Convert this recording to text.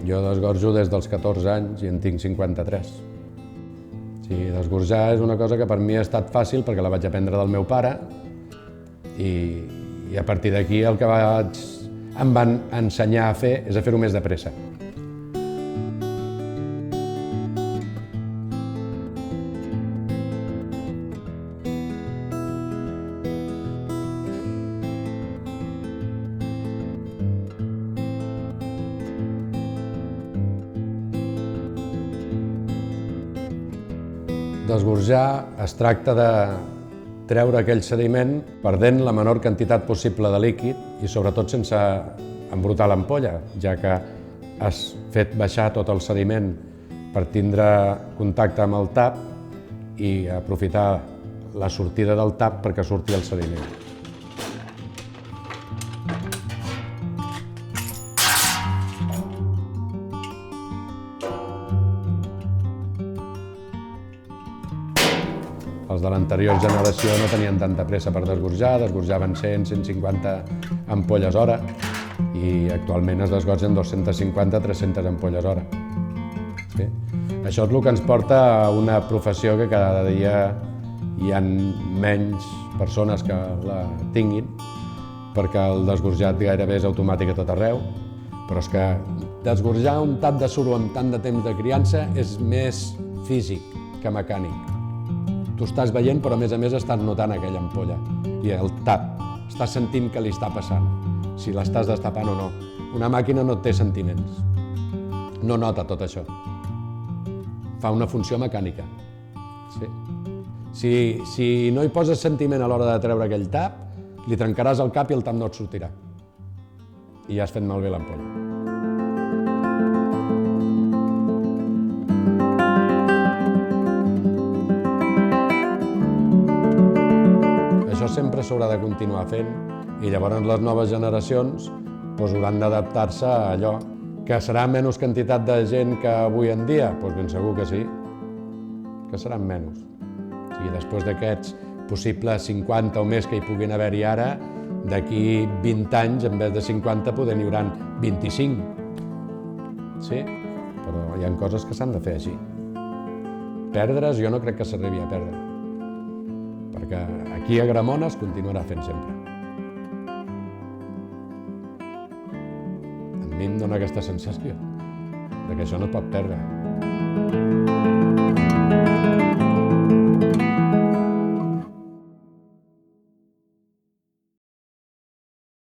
Jo desgorjo des dels 14 anys i en tinc 53. Sí, desgorjar és una cosa que per mi ha estat fàcil perquè la vaig aprendre del meu pare i a partir d'aquí el que em van ensenyar a fer és a fer-ho més de pressa. Desgorjar es tracta de treure aquell sediment perdent la menor quantitat possible de líquid i sobretot sense embrutar l'ampolla, ja que has fet baixar tot el sediment per tindre contacte amb el tap i aprofitar la sortida del tap perquè surti el sediment. Els de l'anterior generació no tenien tanta pressa per desgorjar, desgorjaven 100-150 ampolles hora i actualment es desgorgen 250-300 ampolles hora. Sí? Això és el que ens porta a una professió que cada dia hi ha menys persones que la tinguin, perquè el desgorjat gairebé és automàtic a tot arreu, però és que desgorjar un tap de suro amb tant de temps de criança és més físic que mecànic. Tu estàs veient, però a més estàs notant aquella ampolla i el tap. Estàs sentint què li està passant, si l'estàs destapant o no. Una màquina no té sentiments, no nota tot això. Fa una funció mecànica. Sí? Si no hi poses sentiment a l'hora de treure aquell tap, li trencaràs el cap i el tap no et sortirà. I ja has fet malbé l'ampolla. Això sempre s'haurà de continuar fent i llavors les noves generacions hauran d'adaptar-se a allò. Que serà menys quantitat de gent que avui en dia? Doncs ben segur que sí, que seran menys. I després d'aquests possibles 50 o més que hi puguin haver-hi ara, d'aquí 20 anys, en vez de 50, poder n'hi hauran 25. Sí? Però hi ha coses que s'han de fer així. Perdre's jo no crec que s'arribi a perdre, perquè aquí a Gramona es continuarà fent sempre. A mi em dóna aquesta sensació de que això no es pot perdre.